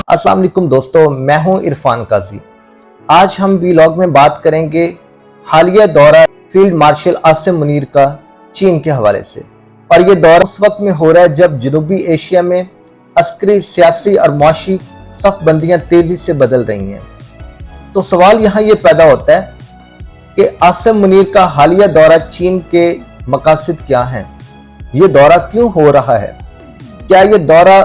अस्सलाम वालेकुम दोस्तों, मैं हूं इरफान काजी। आज हम वीलॉग में बात करेंगे हालिया दौरा फील्ड मार्शल आसिम मुनीर का चीन के हवाले से। और ये दौरा उस वक्त में हो रहा है जब जनूबी एशिया में अस्करी, सियासी और मुआशी सफ़बंदियाँ तेजी से बदल रही हैं। तो सवाल यहाँ ये पैदा होता है कि आसिम मुनीर का हालिया दौरा चीन के मकासद क्या हैं? ये दौरा क्यों हो रहा है? क्या ये दौरा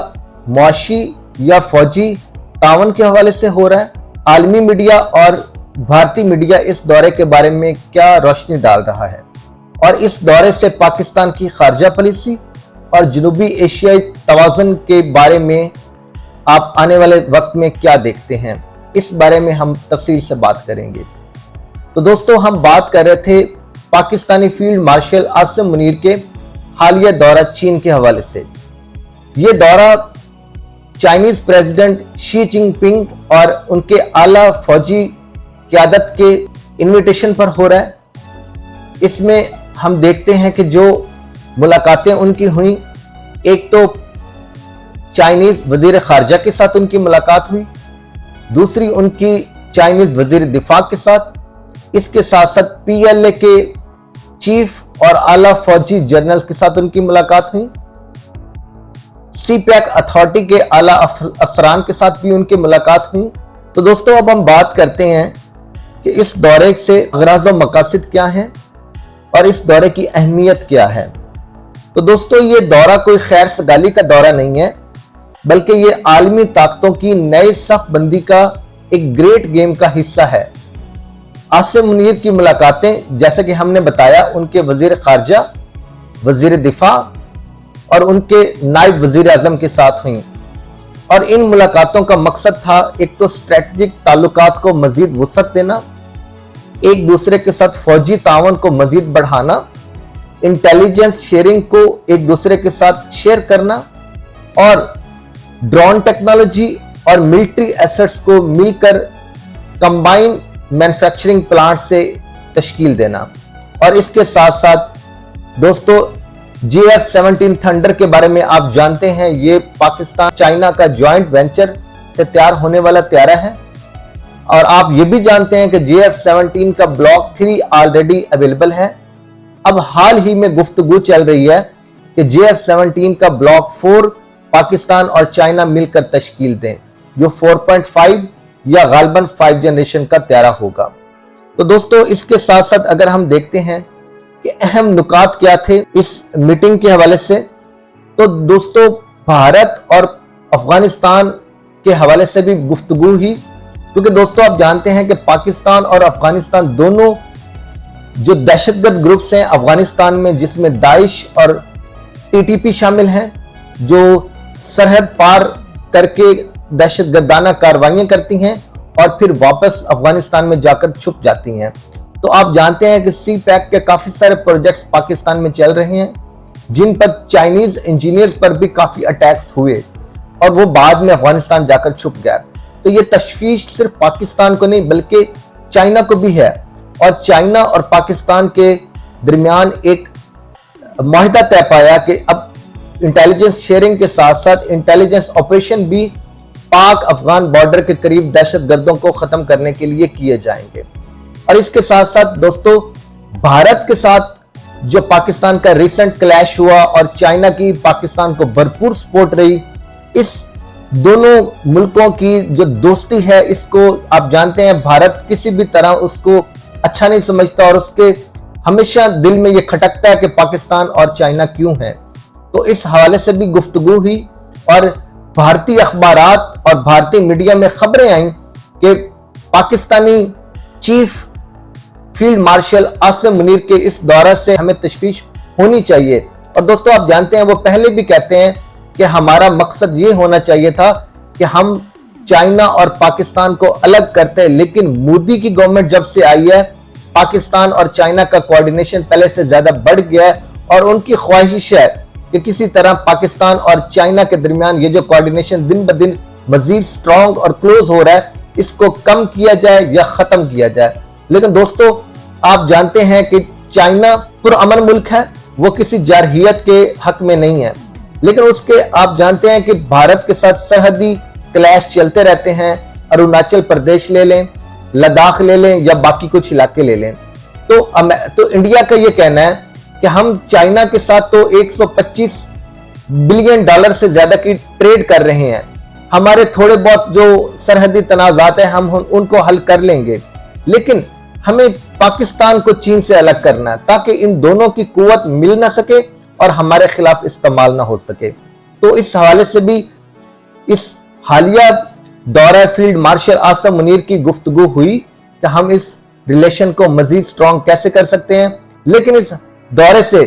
मुआशी या फौजी तावन के हवाले से हो रहा है? आलमी मीडिया और भारतीय मीडिया इस दौरे के बारे में क्या रोशनी डाल रहा है? और इस दौरे से पाकिस्तान की खारजा पॉलिसी और जनूबी एशियाई तवाज़ुन के बारे में आप आने वाले वक्त में क्या देखते हैं? इस बारे में हम तफसील से बात करेंगे। तो दोस्तों, हम बात कर रहे थे पाकिस्तानी फील्ड मार्शल आसिम मुनीर के हालिया दौरा चीन के हवाले से। ये दौरा चाइनीज प्रेसिडेंट शी जिनपिंग और उनके आला फौजी क़यादत के इन्विटेशन पर हो रहा है। इसमें हम देखते हैं कि जो मुलाकातें उनकी हुई, एक तो चाइनीज वजीर खारजा के साथ उनकी मुलाकात हुई, दूसरी उनकी चाइनीज वजीर दिफा के साथ, इसके साथ साथ PLA के चीफ और आला फौजी जनरल के साथ उनकी मुलाकात हुई, CPEC अथॉरिटी के आला अफसरान के साथ भी उनकी मुलाकात हुई। तो दोस्तों, अब हम बात करते हैं कि इस दौरे से गराज़ व मकासद क्या हैं और इस दौरे की अहमियत क्या है। तो दोस्तों, ये दौरा कोई खैर सगाली का दौरा नहीं है, बल्कि ये आलमी ताकतों की नई सफ़बंदी का एक ग्रेट गेम का हिस्सा है। आसिम मुनीर की मुलाकातें, जैसे कि हमने बताया, उनके वजीर खारजा, वजीर दिफा और उनके नायब वजीर आजम के साथ हुई। और इन मुलाकातों का मकसद था एक तो स्ट्रेटजिक ताल्लुकात को मजीद वुसअत देना, एक दूसरे के साथ फौजी तावन को मजीद बढ़ाना, इंटेलिजेंस शेयरिंग को एक दूसरे के साथ शेयर करना और ड्रोन टेक्नोलॉजी और मिलिट्री एसेट्स को मिलकर कंबाइन मैन्युफैक्चरिंग प्लांट से तश्कील देना। और इसके साथ साथ दोस्तों, JF-17 थंडर के बारे में आप जानते हैं, ये पाकिस्तान चाइना का ज्वाइंट वेंचर से तैयार होने वाला तैयारा है। और आप ये भी जानते हैं कि JF-17 का ब्लॉक 3 ऑलरेडी अवेलेबल है। अब हाल ही में गुफ्तगू चल रही है कि JF-17 का ब्लॉक 4 पाकिस्तान और चाइना मिलकर तश्कील दें, जो 4.5 या गालबन 5 जनरेशन का तैयारा होगा। तो दोस्तों, इसके साथ साथ अगर हम देखते हैं कि अहम नुकात क्या थे इस मीटिंग के हवाले से, तो दोस्तों, भारत और अफगानिस्तान के हवाले से भी गुफ्तगू हुई, क्योंकि दोस्तों आप जानते हैं कि पाकिस्तान और अफगानिस्तान दोनों जो दहशतगर्द ग्रुप्स हैं अफगानिस्तान में, जिसमें दाइश और TTP शामिल हैं, जो सरहद पार करके दहशतगर्दाना कार्रवाइयां करती हैं और फिर वापस अफगानिस्तान में जाकर छुप जाती हैं। तो आप जानते हैं कि CPEC के काफी सारे प्रोजेक्ट्स पाकिस्तान में चल रहे हैं, जिन पर चाइनीज इंजीनियर्स पर भी काफी अटैक्स हुए और वो बाद में अफगानिस्तान जाकर छुप गया। तो ये तशवीश सिर्फ पाकिस्तान को नहीं बल्कि चाइना को भी है। और चाइना और पाकिस्तान के दरमियान एक मुआहदा तय पाया कि अब इंटेलिजेंस शेयरिंग के साथ साथ इंटेलिजेंस ऑपरेशन भी पाक अफगान बॉर्डर के करीब दहशतगर्दों को खत्म करने के लिए किए जाएंगे। और इसके साथ साथ दोस्तों, भारत के साथ जो पाकिस्तान का रिसेंट क्लैश हुआ और चाइना की पाकिस्तान को भरपूर सपोर्ट रही, इस दोनों मुल्कों की जो दोस्ती है, इसको आप जानते हैं भारत किसी भी तरह उसको अच्छा नहीं समझता और उसके हमेशा दिल में ये खटकता है कि पाकिस्तान और चाइना क्यों है। तो इस हवाले से भी गुफ्तगू हुई और भारतीय अखबारात और भारतीय मीडिया में खबरें आई कि Pakistani chief field marshal Asim Munir के इस दौरा से हमें तशवीश होनी चाहिए। और दोस्तों, आप जानते हैं वो पहले भी कहते हैं कि हमारा मकसद ये होना चाहिए था कि हम चाइना और पाकिस्तान को अलग करते हैं, लेकिन मोदी की गवर्नमेंट जब से आई है, पाकिस्तान और चाइना का कोऑर्डिनेशन पहले से ज्यादा बढ़ गया है और उनकी ख्वाहिश है कि किसी तरह पाकिस्तान और चाइना के दरमियान ये जो कोऑर्डिनेशन दिन ब दिन मजीद स्ट्रॉन्ग और क्लोज हो रहा है, इसको कम किया जाए या खत्म किया जाए। लेकिन दोस्तों, आप जानते हैं कि चाइना पुरअमन मुल्क है, वो किसी जारहियत के हक में नहीं है, लेकिन उसके आप जानते हैं कि भारत के साथ सरहदी क्लैश चलते रहते हैं। अरुणाचल प्रदेश ले लें, लद्दाख ले लें या बाकी कुछ इलाके ले लें, तो इंडिया का ये कहना है कि हम चाइना के साथ तो 125 बिलियन डॉलर से ज्यादा की ट्रेड कर रहे हैं। हमारे थोड़े बहुत जो सरहदी तनाजात हैं हम उनको हल कर लेंगे, लेकिन हमें पाकिस्तान को चीन से अलग करना है ताकि इन दोनों की कुव्वत मिल ना सके और हमारे खिलाफ इस्तेमाल ना हो सके। तो इस हवाले से भी इस हालिया दौरा फील्ड मार्शल आसम मुनीर की गुफ्तगू हुई कि हम इस रिलेशन को मजीद स्ट्रॉन्ग कैसे कर सकते हैं। लेकिन इस दौरे से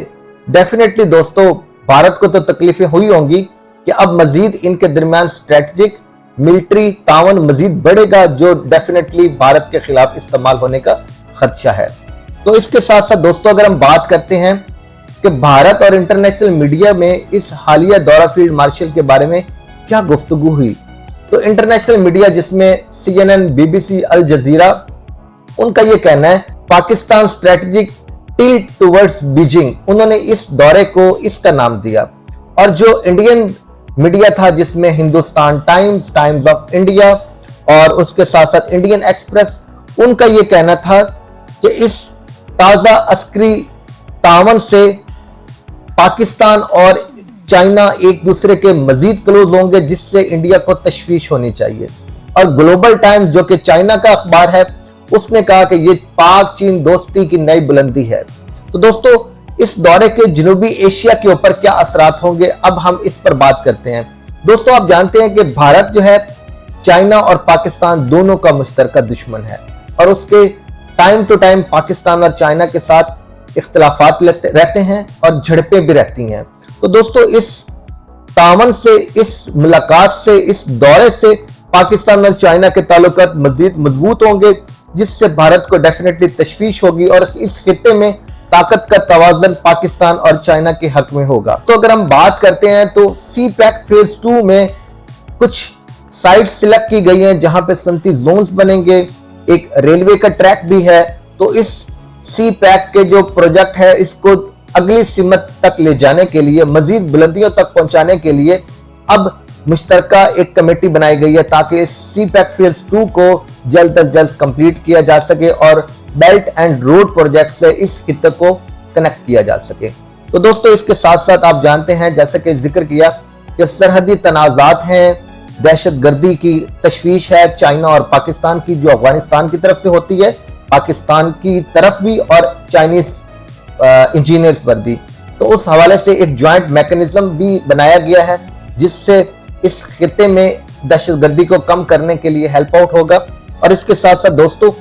डेफिनेटली दोस्तों भारत को तो तकलीफें हुई होंगी कि अब मजीद इनके दरमियान स्ट्रेटजिक मिलिट्री तावन मजीद बढ़ेगा, जो डेफिनेटली भारत के खिलाफ इस्तेमाल होने का खदशा है। तो इसके साथ साथ दोस्तों अगर हम बात करते हैं कि भारत और इंटरनेशनल मीडिया में इस हालिया दौरा फील्ड मार्शल के बारे में क्या गुफ्तगू हुई, तो इंटरनेशनल मीडिया जिसमें CNN, BBC, अल जजीरा, उनका यह कहना है Pakistan strategic tilt towards Beijing, उन्होंने इस दौरे को इसका नाम दिया। और जो इंडियन मीडिया था जिसमें Hindustan times, times of India और उसके साथ साथ इंडियन एक्सप्रेस, उनका यह कहना था कि इस ताजा अस्करी तावन से पाकिस्तान और चाइना एक दूसरे के मजीद क्लोज होंगे, जिससे इंडिया को तशवीश होनी चाहिए। और ग्लोबल टाइम्स जो कि चाइना का अखबार है, उसने कहा कि यह पाक चीन दोस्ती की नई बुलंदी है। तो दोस्तों इस दौरे के जनूबी एशिया के ऊपर क्या असरात होंगे, अब हम इस पर बात करते हैं। दोस्तों आप जानते हैं कि भारत जो है चाइना और पाकिस्तान दोनों का मुश्तरका दुश्मन है और उसके टाइम टू टाइम पाकिस्तान और चाइना के साथ इख्तिलाफात रहते हैं और झड़पें भी रहती हैं। तो दोस्तों इस तावन से, इस मुलाकात से, इस दौरे से पाकिस्तान और चाइना के ताल्लुकात मजीद मजबूत होंगे, जिससे भारत को डेफिनेटली तशवीश होगी और इस खित्ते में ताकत का तवाज़ुन पाकिस्तान और चाइना के हक में होगा। तो अगर हम बात करते हैं तो CPEC फेज 2 में कुछ साइट सिलेक्ट की गई हैं जहां पे 37 जोन्स बनेंगे, एक रेलवे का ट्रैक भी है। तो इस CPEC के जो प्रोजेक्ट है इसको अगली सिमत तक ले जाने के लिए, मजीद बुलंदियों तक पहुंचाने के लिए अब मुश्तरका एक कमेटी बनाई गई है ताकि इस CPEC फेज 2 को जल्द अज जल्द कंप्लीट किया जा सके और बेल्ट एंड रोड प्रोजेक्ट से इस खित्ते को कनेक्ट किया जा सके। तो दोस्तों इसके साथ साथ आप जानते हैं, जैसे कि जिक्र किया कि सरहदी तनाजात हैं, दहशतगर्दी की तशवीश है चाइना और पाकिस्तान की, जो अफगानिस्तान की तरफ से होती है, पाकिस्तान की तरफ भी और चाइनीज इंजीनियर्स पर भी। तो उस हवाले से एक ज्वाइंट मैकेनिज्म भी बनाया गया है जिससे इस खित्ते में दहशतगर्दी को कम करने के लिए हेल्प आउट होगा। और इसके साथ साथ दोस्तों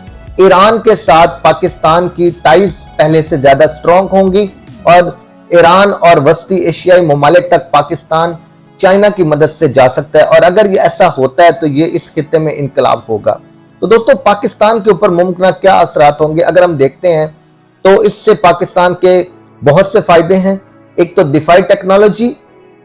ईरान के साथ पाकिस्तान की टाइज पहले से ज्यादा स्ट्रॉन्ग होंगी और ईरान और वस्ती एशियाई ममालिक तक पाकिस्तान चाइना की मदद से जा सकता है। और अगर ये ऐसा होता है तो ये इस खित्ते में इनकलाब होगा। तो दोस्तों पाकिस्तान के ऊपर मुमकिन क्या असरात होंगे अगर हम देखते हैं तो इससे पाकिस्तान के बहुत से फायदे हैं। एक तो दिफाई टेक्नोलॉजी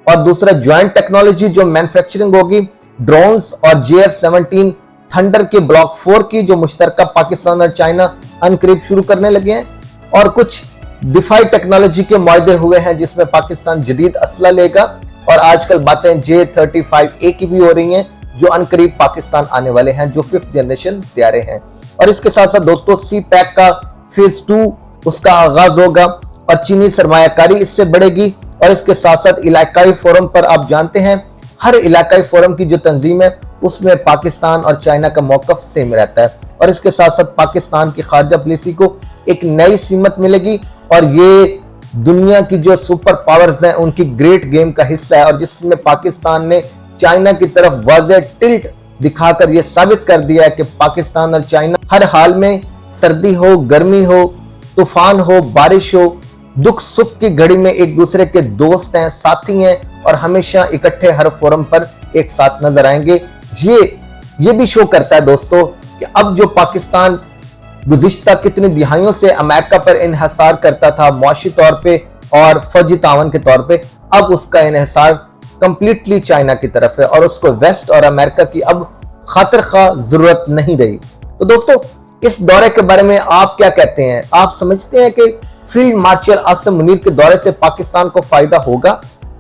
और दूसरा ज्वाइंट टेक्नोलॉजी जो मैन्युफैक्चरिंग होगी, ड्रोन्स और JF-17 थंडर के ब्लॉक 4 की जो मुश्तरका पाकिस्तान और चाइना अनकरीब शुरू करने लगे हैं। और कुछ दिफाई टेक्नोलॉजी के मुआहदे हुए हैं जिसमें पाकिस्तान जदीद असला लेगा और आजकल बातें J-35A की भी हो रही हैं जो अनकरीब पाकिस्तान आने वाले हैं, जो 5th जनरेशन तैयारे हैं। और इसके साथ साथ दोस्तों CPEC का फेज 2 उसका आगाज होगा और चीनी सरमायाकारी इससे बढ़ेगी। और इसके साथ साथ इलाकाई फोरम पर आप जानते हैं हर इलाकाई फोरम की जो तंजीम है उसमें पाकिस्तान और चाइना का मौकफ सेम रहता है। और इसके साथ साथ पाकिस्तान की खारजा पॉलिसी को एक नई सीमत मिलेगी और ये दुनिया की जो सुपर पावर्स हैं उनकी ग्रेट गेम का हिस्सा है और जिसमें पाकिस्तान ने चाइना की तरफ वाज़ेह टिल्ट दिखाकर यह साबित कर दिया है कि पाकिस्तान और चाइना हर हाल में, सर्दी हो, गर्मी हो, तूफान हो, बारिश हो, दुख सुख की घड़ी में एक दूसरे के दोस्त हैं, साथी हैं और हमेशा इकट्ठे हर फोरम पर एक साथ नजर आएंगे। ये भी शो करता है दोस्तों कि अब जो पाकिस्तान गुज़िश्ता कितनी दिहाइयों से अमेरिका पर इन्हिसार करता था मुआशी तौर पे और फौजी तावन के तौर पे, अब उसका इन्हिसार कंप्लीटली चाइना की तरफ है और उसको वेस्ट और अमेरिका की अब खातिर खा जरूरत नहीं रही। तो दोस्तों इस दौरे के बारे में आप क्या कहते हैं? आप समझते हैं कि फील्ड मार्शल आसिम मुनीर के दौरे से पाकिस्तान को फायदा होगा?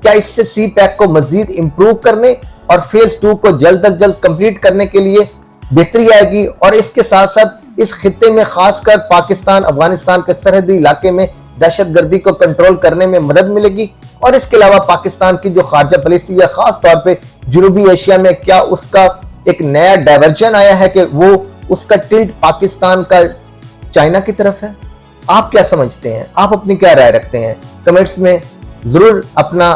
क्या इससे CPEC को मजीद इंप्रूव करने और फेज 2 को जल्द अज जल्द कंप्लीट करने के लिए बेहतरी आएगी। और इसके साथ साथ इस खित्ते में खासकर पाकिस्तान अफगानिस्तान के सरहदी इलाके में दहशतगर्दी को कंट्रोल करने में मदद मिलेगी। और इसके अलावा पाकिस्तान की जो खारजा पॉलिसी है, खास तौर पे जनूबी एशिया में, क्या उसका एक नया डायवर्जन आया है कि वो उसका टिल्ट पाकिस्तान का चाइना की तरफ है? आप क्या समझते हैं? आप अपनी क्या राय रखते हैं? कमेंट्स में जरूर अपना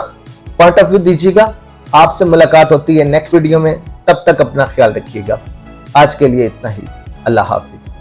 पॉइंट ऑफ व्यू दीजिएगा। आपसे मुलाकात होती है नेक्स्ट वीडियो में, तब तक अपना ख्याल रखिएगा। आज के लिए इतना ही। अल्लाह हाफिज।